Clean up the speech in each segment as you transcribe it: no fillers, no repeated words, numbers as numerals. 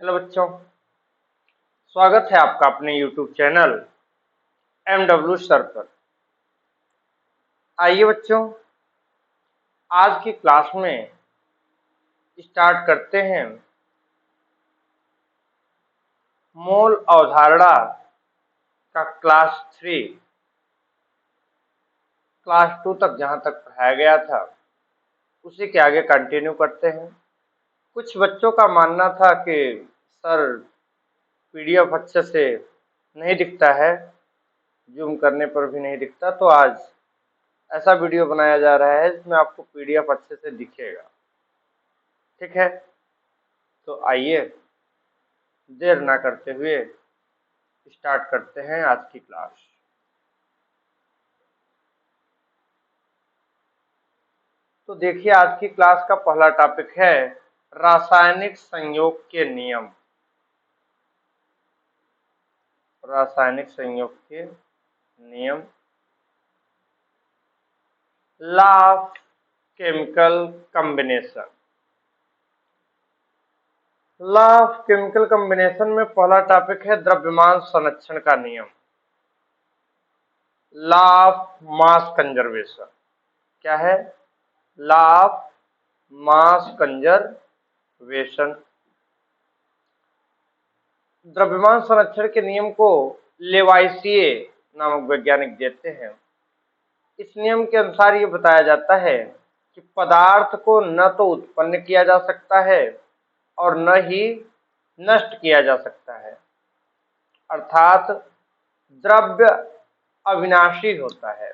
Hello बच्चों, स्वागत है आपका अपने YouTube चैनल MW सर पर। आइए बच्चों, आज की क्लास में स्टार्ट करते हैं मोल अवधारणा का क्लास 2 तक जहां तक पढ़ाया गया था उसी के आगे कंटिन्यू करते हैं। कुछ बच्चों का मानना था कि सर PDF अच्छे से नहीं दिखता है, जूम करने पर भी नहीं दिखता, तो आज ऐसा वीडियो बनाया जा रहा है जिसमें आपको PDF अच्छे से दिखेगा। ठीक है, तो आइए देर ना करते हुए स्टार्ट करते हैं आज की क्लास। तो देखिए, आज की क्लास का पहला टॉपिक है रासायनिक संयोग के नियम। रासायनिक संयोग के नियम, law of chemical combination. Law of chemical combination में पहला टॉपिक है द्रव्यमान संरक्षण का नियम, लॉ ऑफ मास कंजर्वेशन। क्या है? Law of mass conservation. द्रव्यमान संरक्षण के नियम को लेवाइसिए नामक वैज्ञानिक देते हैं। इस नियम के अनुसार ये बताया जाता है कि पदार्थ को न तो उत्पन्न किया जा सकता है और न ही नष्ट किया जा सकता है, अर्थात द्रव्य अविनाशी होता है,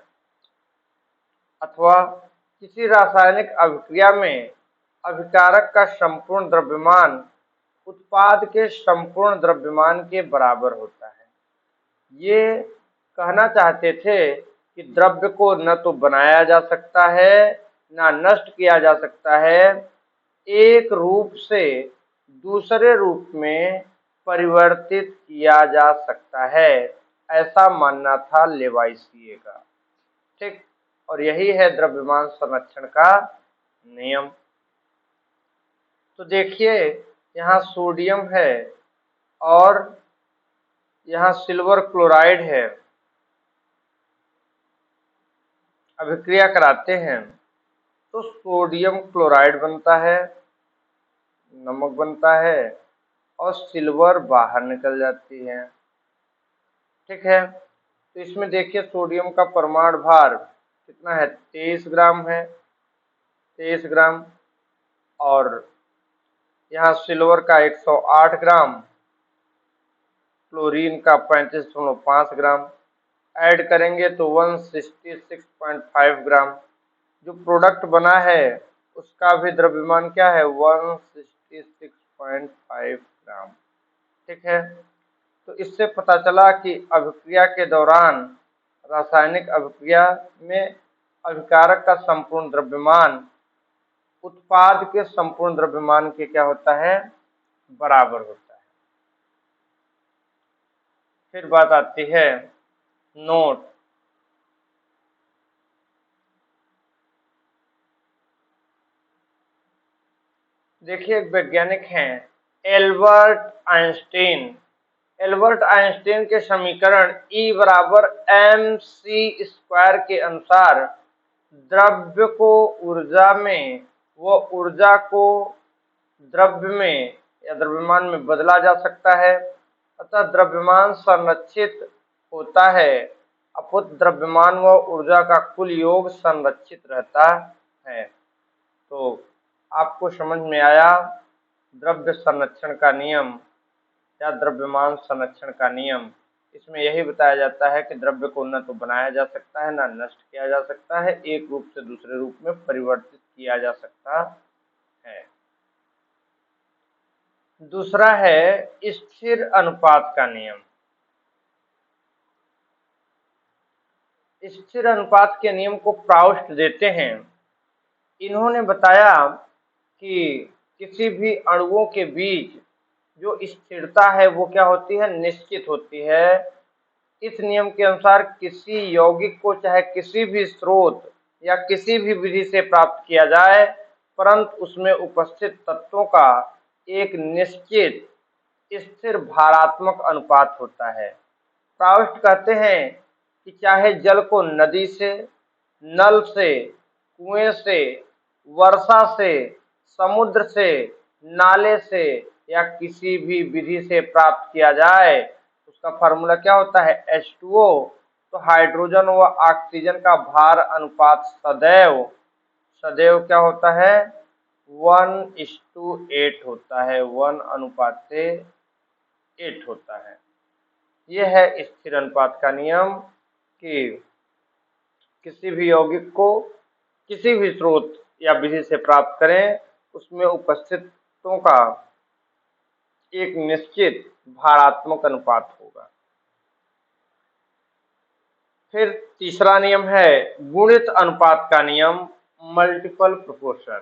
अथवा किसी रासायनिक अभिक्रिया में अभिकारक का संपूर्ण द्रव्यमान उत्पाद के संपूर्ण द्रव्यमान के बराबर होता है। ये कहना चाहते थे कि द्रव्य को न तो बनाया जा सकता है न नष्ट किया जा सकता है, एक रूप से दूसरे रूप में परिवर्तित किया जा सकता है, ऐसा मानना था लेवाइसिए का। ठीक, और यही है द्रव्यमान संरक्षण का नियम। तो देखिए, यहाँ सोडियम है और यहाँ सिल्वर क्लोराइड है, अभिक्रिया कराते हैं तो सोडियम क्लोराइड बनता है, नमक बनता है, और सिल्वर बाहर निकल जाती है। ठीक है, तो इसमें देखिए सोडियम का परमाणु भार कितना है? 23 ग्राम है, 23 ग्राम। और यहाँ सिल्वर का 108 ग्राम, क्लोरीन का 35.5 ग्राम, ऐड करेंगे तो 166.5 ग्राम। जो प्रोडक्ट बना है उसका भी द्रव्यमान क्या है? 166.5 ग्राम। ठीक है, तो इससे पता चला कि अभिक्रिया के दौरान, रासायनिक अभिक्रिया में अभिकारक का संपूर्ण द्रव्यमान उत्पाद के संपूर्ण द्रव्यमान के क्या होता है? बराबर होता है। फिर बात आती है नोट। देखिए, एक वैज्ञानिक हैं एल्बर्ट आइंस्टीन। एल्बर्ट आइंस्टीन के समीकरण E बराबर mc² के अनुसार द्रव्य को ऊर्जा में व ऊर्जा को द्रव्य में या द्रव्यमान में बदला जा सकता है, अतः द्रव्यमान संरक्षित होता है, अपुत द्रव्यमान व ऊर्जा का कुल योग संरक्षित रहता है। तो आपको समझ में आया द्रव्य संरक्षण का नियम या द्रव्यमान संरक्षण का नियम। इसमें यही बताया जाता है कि द्रव्य को न तो बनाया जा सकता है न नष्ट किया जा सकता है, एक रूप से दूसरे रूप में परिवर्तित किया जा सकता है। दूसरा है स्थिर अनुपात का नियम। स्थिर अनुपात के नियम को प्राउस्ट देते हैं। इन्होंने बताया कि किसी भी अणुओं के बीच जो स्थिरता है वो क्या होती है? निश्चित होती है। इस नियम के अनुसार किसी यौगिक को चाहे किसी भी स्रोत या किसी भी विधि से प्राप्त किया जाए, परंतु उसमें उपस्थित तत्वों का एक निश्चित स्थिर भारात्मक अनुपात होता है। प्राउस्ट कहते हैं कि चाहे जल को नदी से, नल से, कुएं से, वर्षा से, समुद्र से, नाले से या किसी भी विधि से प्राप्त किया जाए, उसका फार्मूला क्या होता है? H2O। तो हाइड्रोजन व ऑक्सीजन का भार अनुपात सदैव सदैव क्या होता है? 1:8 होता है, 1:8 होता है। यह है स्थिर अनुपात का नियम कि किसी भी यौगिक को किसी भी स्रोत या विधि से प्राप्त करें, उसमें उपस्थितों का एक निश्चित भारात्मक अनुपात होगा। फिर तीसरा नियम है गुणित अनुपात का नियम, मल्टीपल प्रोपोर्शन।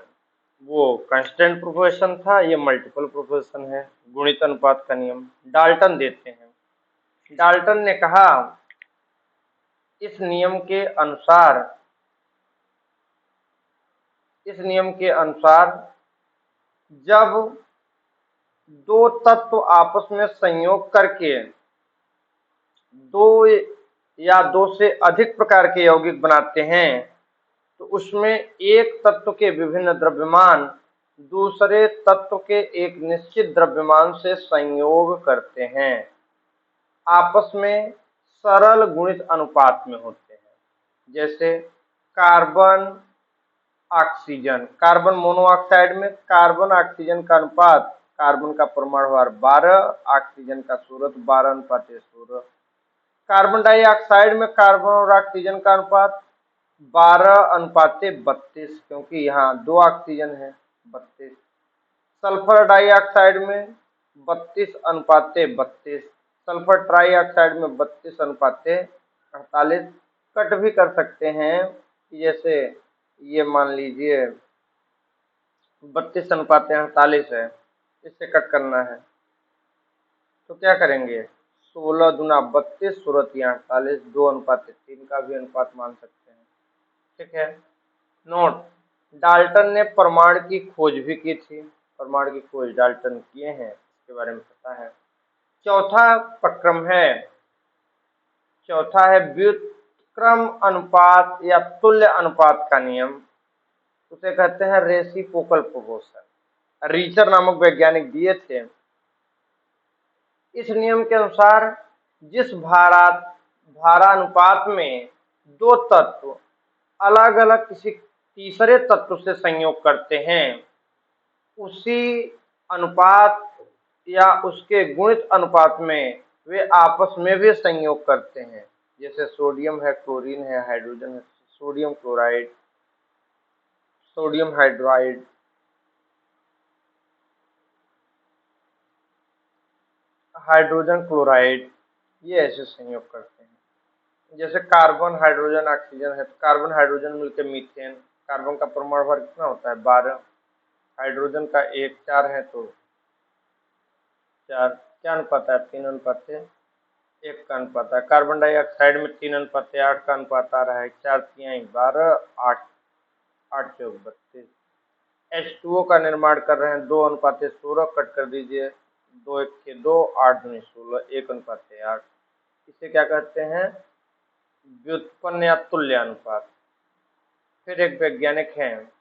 वो कांस्टेंट प्रोपोर्शन था, ये मल्टीपल प्रोपोर्शन है। गुणित अनुपात का नियम डाल्टन देते हैं। डाल्टन ने कहा इस नियम के अनुसार जब दो तत्व आपस में संयोग करके दो या दो से अधिक प्रकार के यौगिक बनाते हैं, तो उसमें एक तत्व के विभिन्न द्रव्यमान दूसरे तत्व के एक निश्चित द्रव्यमान से संयोग करते हैं, आपस में सरल गुणित अनुपात में होते हैं। जैसे कार्बन ऑक्सीजन, कार्बन मोनोऑक्साइड में कार्बन ऑक्सीजन का अनुपात, कार्बन का परमाणु भार 12, ऑक्सीजन का 16:12:16। कार्बन डाइऑक्साइड में कार्बन और ऑक्सीजन का अनुपात 12:32, क्योंकि यहाँ 2 ऑक्सीजन है, 32। सल्फर डाइऑक्साइड में 32:32, सल्फर ट्राइऑक्साइड में 32:48। कट भी कर सकते हैं, जैसे ये मान लीजिए 32:48 है, इससे कट करना है तो क्या करेंगे? 16 दूना 32, 16 48, 2:3 का भी अनुपात मान सकते हैं। ठीक है। नोट, डाल्टन ने परमाणु की खोज भी की थी, परमाणु की खोज डाल्टन किए हैं, इसके बारे में पता है। चौथा है व्युत्क्रम अनुपात या तुल्य अनुपात का नियम, उसे कहते हैं रेसिप्रोकल प्रोपोर्शन। रीचर नामक वैज्ञानिक दिए थे। इस नियम के अनुसार जिस भारानुपात में दो तत्व अलग अलग किसी तीसरे तत्व से संयोग करते हैं, उसी अनुपात या उसके गुणित अनुपात में वे आपस में भी संयोग करते हैं। जैसे सोडियम है, क्लोरीन है, हाइड्रोजन है, sodium chloride, sodium hydride, hydrogen chloride, ये ऐसे संयोग करते हैं। जैसे कार्बन हाइड्रोजन ऑक्सीजन है, तो कार्बन हाइड्रोजन मिलकर मीथेन, कार्बन का परमाणु भार कितना होता है? 12, हाइड्रोजन का 1, 4 है तो 4, क्या अनुपात है? 3:1 का अनुपात है। कार्बन डाइऑक्साइड में 3:8 का अनुपात आ रहा है, 4 3 12, 8 8 4 32। H2O का निर्माण कर रहे हैं, 2:16, कट कर दीजिए, 2 1 के 2, 8 दूनी 16, 1:8। इसे क्या कहते हैं? व्युत्पन्न या तुल्य अनुपात। फिर एक वैज्ञानिक हैं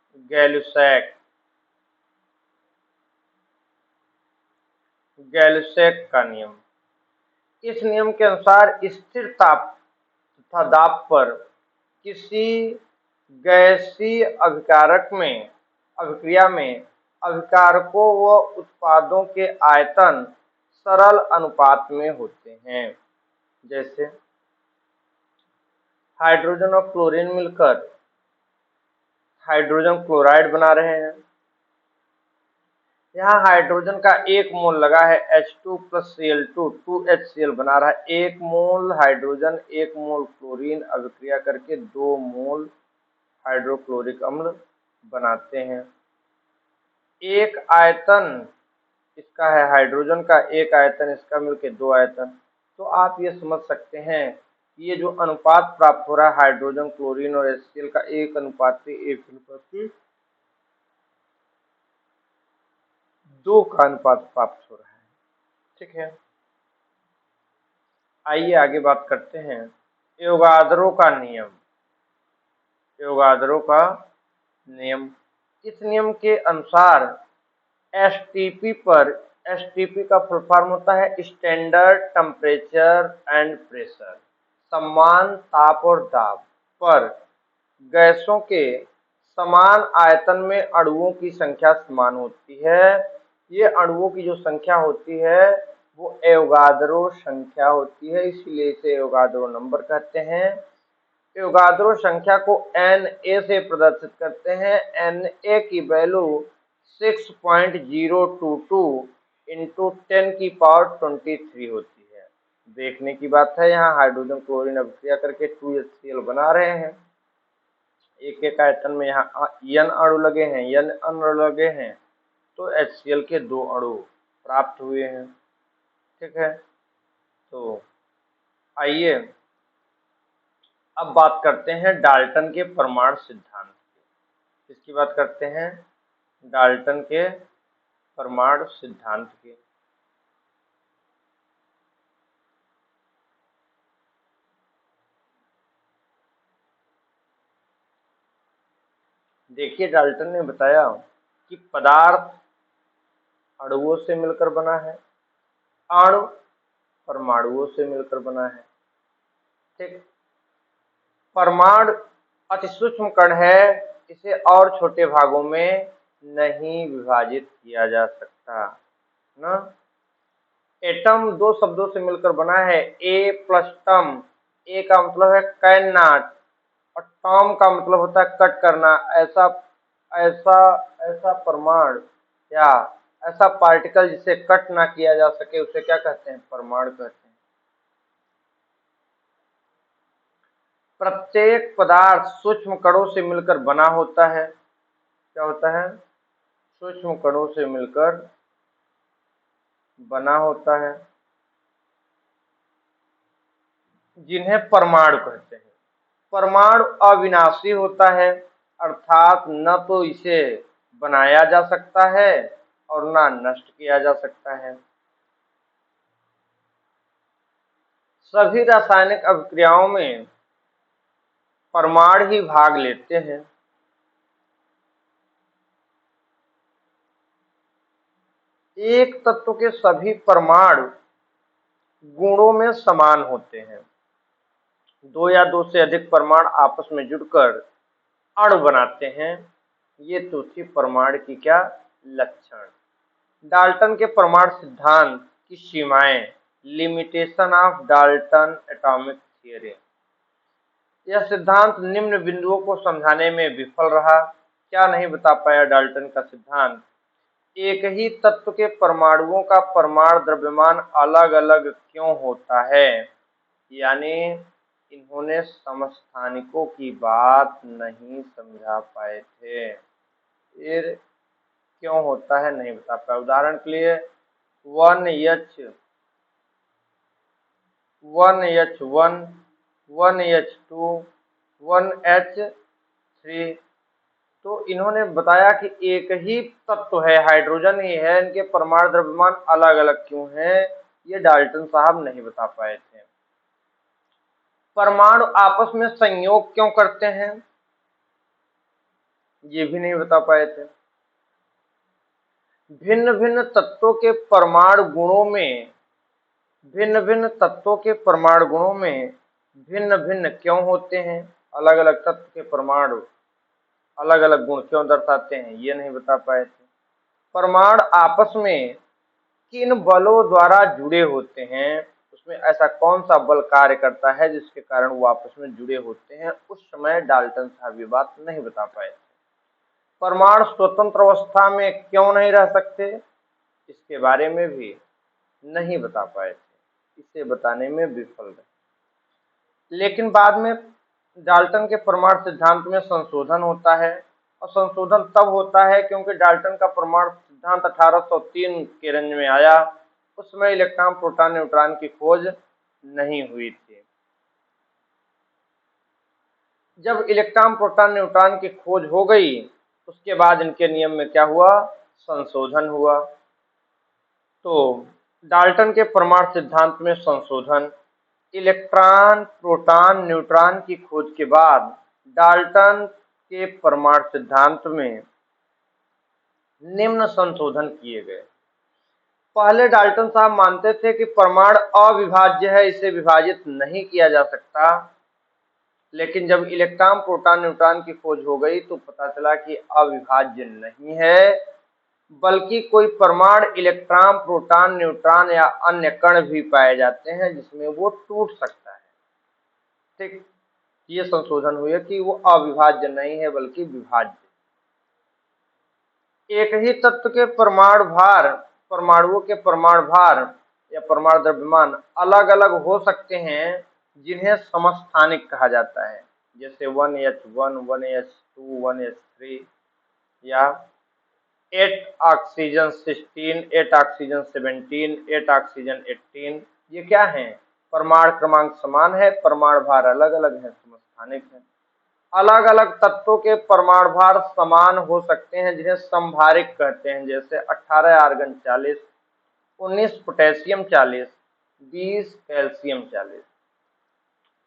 गैलुसैक का नियम। इस नियम के अनुसार स्थिर ताप तथा दाब पर किसी गैसीय अभिक्रिया में अभिकारकों व उत्पादों के आयतन सरल अनुपात में होते हैं। जैसे हाइड्रोजन और क्लोरीन मिलकर हाइड्रोजन क्लोराइड बना रहे हैं। यहाँ हाइड्रोजन का 1 मोल लगा है, H2 + Cl2 2HCl बना रहा है। 1 मोल हाइड्रोजन 1 मोल क्लोरीन अभिक्रिया करके 2 मोल हाइड्रोक्लोरिक अम्ल बनाते हैं। एक आयतन इसका है हाइड्रोजन का, एक आयतन इसका मिलके 2 आयतन। तो आप ये समझ सकते हैं कि ये जो अनुपात प्राप्त हो रहा है हाइड्रोजन क्लोरीन और HCl का 1:1:2 का अनुपात प्राप्त हो रहा है। ठीक है, आइए आगे बात करते हैं एवोगाद्रो का नियम। एवोगाद्रो का नियम, इस नियम के अनुसार एसटीपी पर, एसटीपी का फुल फॉर्म होता है स्टैंडर्ड टेम्परेचर एंड प्रेशर, समान ताप और दाब पर गैसों के समान आयतन में अणुओं की संख्या समान होती है। ये अणुओं की जो संख्या होती है वो एवोगाद्रो संख्या होती है, इसलिए इसे एवोगाद्रो नंबर कहते हैं। एवोगाद्रो संख्या को Na से प्रदर्शित करते हैं। Na की वैल्यू 6.022 इंटू 10⁻23 होती है। देखने की बात है, यहाँ हाइड्रोजन क्लोरीन अभिक्रिया करके 2HCl बना रहे हैं। एक एक आयतन में यहाँ n अणु लगे हैं, n अणु लगे हैं, तो HCl के 2 अणु प्राप्त हुए हैं। ठीक है, तो आइए अब बात करते हैं डाल्टन के परमाणु सिद्धांत की। किसकी बात करते हैं? डाल्टन के परमाणु सिद्धांत की। देखिए, डाल्टन ने बताया कि पदार्थ अणुओं से मिलकर बना है, अणु परमाणुओं से मिलकर बना है। ठीक, परमाणु अति सूक्ष्म कण है, इसे और छोटे भागों में नहीं विभाजित किया जा सकता ना। एटम 2 शब्दों से मिलकर बना है, ए प्लस टम। ए का मतलब है कैन नॉट और टॉम का मतलब होता है कट करना। ऐसा ऐसा ऐसा परमाणु या ऐसा पार्टिकल जिसे कट ना किया जा सके उसे क्या कहते हैं? परमाणु कहते हैं। प्रत्येक पदार्थ सूक्ष्म कणों से मिलकर बना होता है। क्या होता है? सूक्ष्म कणों से मिलकर बना होता है, जिन्हें परमाणु कहते हैं। परमाणु अविनाशी होता है, अर्थात न तो इसे बनाया जा सकता है और ना नष्ट किया जा सकता है। सभी रासायनिक अभिक्रियाओं में परमाणु ही भाग लेते हैं। एक तत्व के सभी परमाणु गुणों में समान होते हैं। 2 या 2 से अधिक परमाणु आपस में जुड़कर अणु बनाते हैं। ये तो थी परमाणु की क्या लक्षण। डाल्टन के परमाणु सिद्धांत की सीमाएं, limitation of Dalton atomic theory. यह सिद्धांत निम्न बिंदुओं को समझाने में विफल रहा। क्या नहीं बता पाया डाल्टन का सिद्धांत? एक ही तत्व के परमाणुओं का परमाणु द्रव्यमान अलग अलग क्यों होता है, यानी इन्होंने समस्थानिकों की बात नहीं समझा पाए थे। फिर क्यों होता है नहीं बता पाया। उदाहरण के लिए 1H1, 1H2, 1H3, तो इन्होंने बताया कि एक ही तत्व है, हाइड्रोजन ही है, इनके परमाणु द्रव्यमान अलग अलग क्यों हैं, ये डाल्टन साहब नहीं बता पाए थे। परमाणु आपस में संयोग क्यों करते हैं, ये भी नहीं बता पाए थे। भिन्न भिन्न तत्वों के परमाणु गुणों में, भिन्न भिन्न तत्वों के परमाणु गुणों में भिन्न भिन्न क्यों होते हैं, अलग अलग तत्व के परमाणु अलग अलग गुण क्यों दर्शाते हैं, ये नहीं बता पाए थे। परमाणु आपस में किन बलों द्वारा जुड़े होते हैं, उसमें ऐसा कौन सा बल कार्य करता है जिसके कारण वो आपस में जुड़े होते हैं, उस समय डाल्टन साहब ये बात नहीं बता पाए थे। परमाणु स्वतंत्र अवस्था में क्यों नहीं रह सकते, इसके बारे में भी नहीं बता पाए थे, इसे बताने में विफल रहे। लेकिन बाद में डाल्टन के परमाणु सिद्धांत में संशोधन होता है, और संशोधन तब होता है क्योंकि डाल्टन का परमाणु सिद्धांत 1803 के रेंज में आया। उस समय इलेक्ट्रॉन प्रोटॉन न्यूट्रॉन की खोज नहीं हुई थी। जब इलेक्ट्रॉन प्रोटॉन न्यूट्रॉन की खोज हो गई, उसके बाद इनके नियम में क्या हुआ? संशोधन हुआ। तो डाल्टन के परमाणु सिद्धांत में संशोधन। इलेक्ट्रॉन, प्रोटॉन, न्यूट्रॉन की खोज के बाद डाल्टन के परमाणु सिद्धांत में निम्न संशोधन किए गए। पहले डाल्टन साहब मानते थे कि परमाणु अविभाज्य है, इसे विभाजित नहीं किया जा सकता। लेकिन जब इलेक्ट्रॉन, प्रोटॉन, न्यूट्रॉन की खोज हो गई तो पता चला कि अविभाज्य नहीं है, बल्कि कोई परमाणु इलेक्ट्रॉन, प्रोटॉन, न्यूट्रॉन या अन्य कण भी पाए जाते हैं जिसमें वो टूट सकता है। ठीक, ये संशोधन हुए कि वो अविभाज्य नहीं है बल्कि विभाज्य। एक ही तत्व के परमाणु भार, परमाणुओं के परमाणु भार या परमाणु द्रव्यमान अलग अलग हो सकते हैं, जिन्हें समस्थानिक कहा जाता है, जैसे 1H1, 1H2, 1H3 या 8 ऑक्सीजन 16, 8 ऑक्सीजन 17, 8 ऑक्सीजन 18। ये क्या है? परमाणु क्रमांक समान है, परमाणु भार अलग अलग है, समस्थानिक है। अलग अलग तत्वों के परमाणु भार समान हो सकते हैं, जिन्हें समभारिक कहते हैं, जैसे 18 आर्गन 40, 19 पोटेशियम 40, 20 कैल्शियम 40।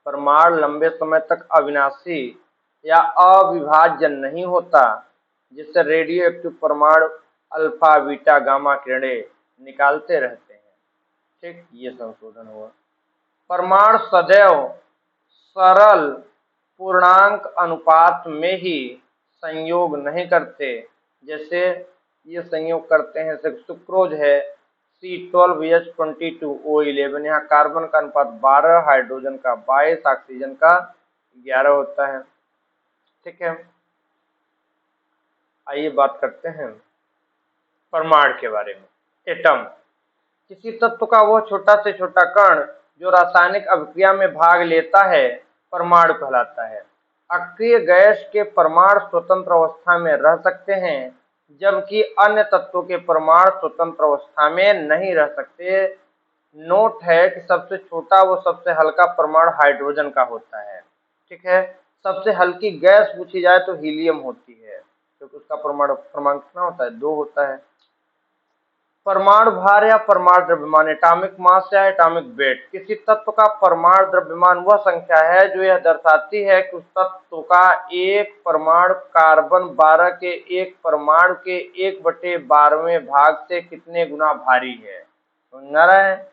परमाणु लंबे समय तक अविनाशी या अविभाज्य नहीं होता, जिससे रेडियो एक्टिव परमाणु अल्फा, बीटा, गामा किरणें निकालते रहते हैं। ठीक, ये संशोधन हुआ। परमाणु सदैव सरल पूर्णांक अनुपात में ही संयोग नहीं करते, जैसे ये संयोग करते हैं, जैसे सुक्रोज है C12H22O11, यहाँ कार्बन का अनुपात 12, हाइड्रोजन का 22, ऑक्सीजन का 11 होता है। ठीक है, आइए बात करते हैं परमाणु के बारे में। एटम किसी तत्व का वह छोटा से छोटा कण जो रासायनिक अभिक्रिया में भाग लेता है, परमाणु कहलाता है। अक्रिय गैस के परमाणु स्वतंत्र अवस्था में रह सकते हैं, जबकि अन्य तत्वों के परमाणु स्वतंत्र अवस्था में नहीं रह सकते। नोट है कि सबसे छोटा व सबसे हल्का परमाणु हाइड्रोजन का होता है। ठीक है, सबसे हल्की गैस पूछी जाए तो हीलियम होती है, क्योंकि उसका परमाणु क्रमांक कितना होता है? 2 होता है। परमाणु भार या परमाणु द्रव्यमान, एटॉमिक मास या एटॉमिक वेट। किसी तत्व का परमाणु द्रव्यमान वह संख्या है जो यह दर्शाती है कि उस तत्व का एक परमाणु कार्बन 12 के एक परमाणु के 1/12वें भाग से कितने गुना भारी है। समझ आ रहा है?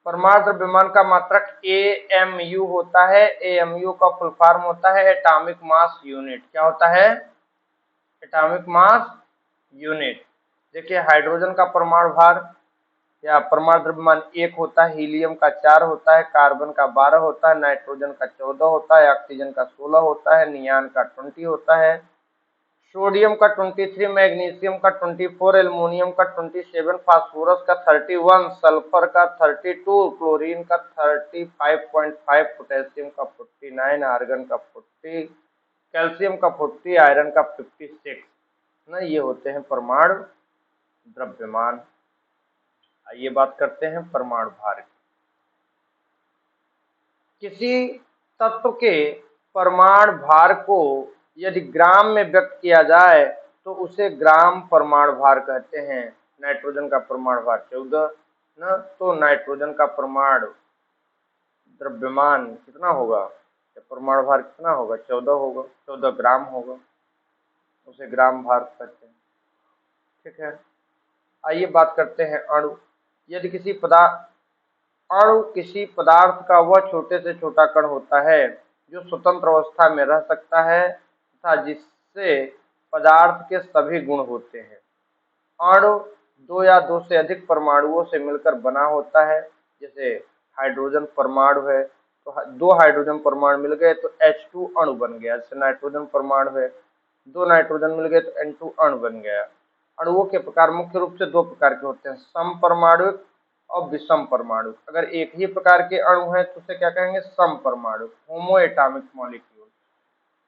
परमाणु द्रव्यमान का मात्रक AMU होता है। AMU का फुल फॉर्म होता है एटॉमिक मास यूनिट। क्या होता है? Atomic mass unit. देखिए, हाइड्रोजन का परमाणु भार या परमाणु द्रव्यमान 1 होता है, हीलियम का 4 होता है, कार्बन का 12 होता है, नाइट्रोजन का 14 होता है, ऑक्सीजन का 16 होता है, नियान का 20 होता है, सोडियम का 23, मैग्नीशियम का 24, एल्युमिनियम का 27, फास्फोरस का 31, सल्फर का 32, क्लोरीन का 35.5, पोटेशियम का 49, आर्गन का 40, कैल्शियम का 40, आयरन का 56 ना। ये होते हैं परमाणु द्रव्यमान। आइए बात करते हैं परमाणु भार की। किसी तत्व के परमाणु भार को यदि ग्राम में व्यक्त किया जाए तो उसे ग्राम परमाणु भार कहते हैं। नाइट्रोजन का परमाणु भार 14 ना, तो नाइट्रोजन का परमाणु द्रव्यमान कितना होगा? परमाणु भार कितना होगा? 14 होगा, 14 ग्राम होगा, उसे ग्राम भार कहते हैं। ठीक है, आइए बात करते हैं अणु। यदि किसी पदार्थ का वह छोटे से छोटा कण होता है जो स्वतंत्र अवस्था में रह सकता है तथा जिससे पदार्थ के सभी गुण होते हैं। अणु 2 या 2 से अधिक परमाणुओं से मिलकर बना होता है। जैसे हाइड्रोजन परमाणु है तो 2 हाइड्रोजन परमाणु मिल गए तो H2 अणु बन गया। जैसे नाइट्रोजन परमाणु है, 2 नाइट्रोजन मिल गए तो N2 अणु बन गया। अणुओं के प्रकार मुख्य रूप से 2 प्रकार के होते हैं, समपरमाणु और विषम परमाणु। अगर एक ही प्रकार के अणु हैं तो उसे क्या कहेंगे? समपरमाणु, होमो एटॉमिक मॉलिक्यूल।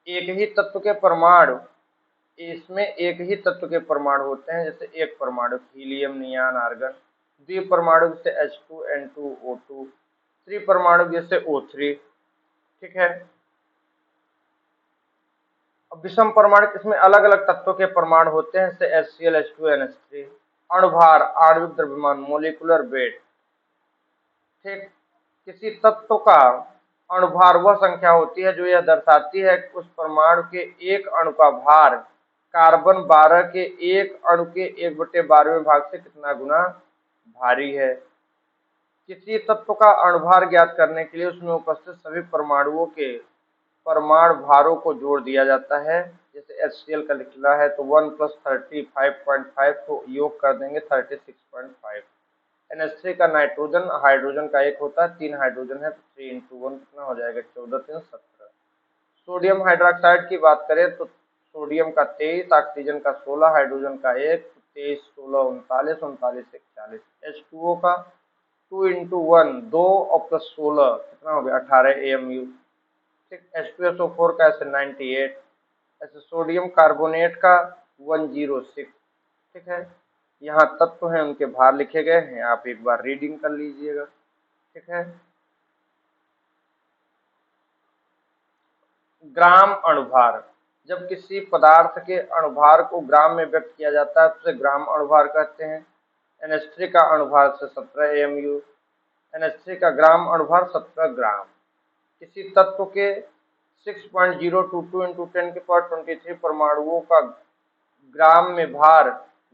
एक ही तत्व के परमाणु, इसमें एक ही तत्व के परमाणु होते हैं, जैसे एक परमाणु हीलियम, नियान, आर्गन। द्विपरमाणु जैसे H2, N2, O2। त्रिपरमाणु जैसे O3। ठीक है, अब विषम परमाणु इसमें अलग अलग तत्वों के परमाणु होते हैं, जैसे HCl, H2, NH3। अणुभार, आणविक द्रव्यमान, मोलिकुलर वेट। ठीक, किसी तत्व का अणुभार वह संख्या होती है जो यह दर्शाती है कि उस परमाणु के एक अणु का भार कार्बन 12 के एक अणु के 1/12वें भाग से कितना गुना भारी है। किसी तत्व का अणुभार ज्ञात करने के लिए उसमें उपस्थित सभी परमाणुओं के परमाणु भारों को जोड़ दिया जाता है। जैसे HCl का लिखना है तो 1 + 35.5 को योग कर देंगे 36.5। NH3 का नाइट्रोजन हाइड्रोजन का एक होता है, 3 हाइड्रोजन है तो 3 × 1 कितना हो जाएगा 14 3 17। सोडियम हाइड्रोक्साइड की बात करें तो सोडियम का 23, ऑक्सीजन का 16, हाइड्रोजन का 1, 23 16 39 39 41। H2O का 2 × 1 2 और प्लस 16 कितना हो गया 18 AMU। ठीक, H2SO4 का ऐसे 98, ऐसे सोडियम कार्बोनेट का 106। ठीक है, यहाँ तत्व हैं उनके भार लिखे गए हैं, आप एक बार रीडिंग कर लीजिएगा। ठीक है, ग्राम अणुभार, जब किसी पदार्थ के अणुभार को ग्राम में व्यक्त किया जाता है तो उसे ग्राम अणुभार कहते हैं। NH3 का अणुभार से 17 AMU, NH3 का ग्राम अणुभार 17 ग्राम। किसी तत्व के 6.022 × 10⁻23 परमाणुओं का ग्राम में भार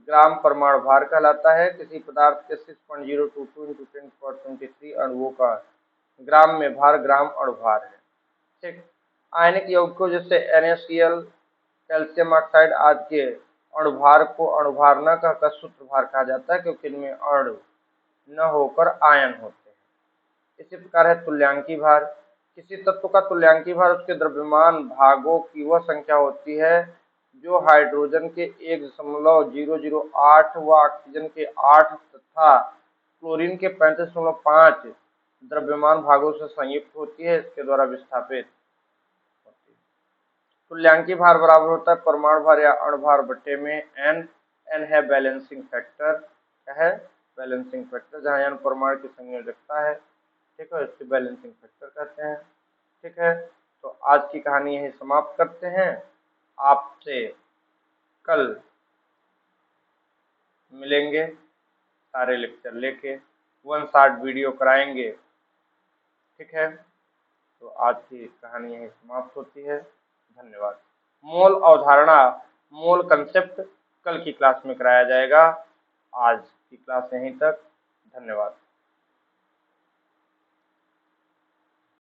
ग्राम परमाणु भार कहलाता है। किसी पदार्थ के 6.022 × 10⁻23 अणुओं का ग्राम में भार ग्राम अणुभार है। ठीक, आयनिक यौगिकों जैसे NaCl, कैल्शियम ऑक्साइड आदि के अणुभार को अणुभार न कहकर सूत्रभार कहा जाता है क्योंकि इनमें अणु न होकर आयन होते हैं। इसी प्रकार है तुल्यांकी भार। किसी तत्व का तुल्यांकी भार उसके द्रव्यमान भागों की वह संख्या होती है जो हाइड्रोजन के 1.008 व ऑक्सीजन के 8 तथा क्लोरीन के 35.5 द्रव्यमान भागों से संयुक्त होती है, इसके द्वारा विस्थापित होती है। तुल्यांकी भार बराबर होता है परमाणु भार या अणुभार बट्टे में n। n है बैलेंसिंग फैक्टर, क्या है बैलेंसिंग फैक्टर, जहाँ n परमाणु की संयोजकता है। ठीक है, इससे बैलेंसिंग फैक्टर कहते हैं। ठीक है, तो आज की कहानी यही समाप्त करते हैं। आपसे कल मिलेंगे, सारे लेक्चर लेके 1 शॉर्ट वीडियो कराएंगे। ठीक है, तो आज की कहानी यही समाप्त होती है। धन्यवाद। मोल अवधारणा, मोल कंसेप्ट कल की क्लास में कराया जाएगा। आज की क्लास यहीं तक, धन्यवाद।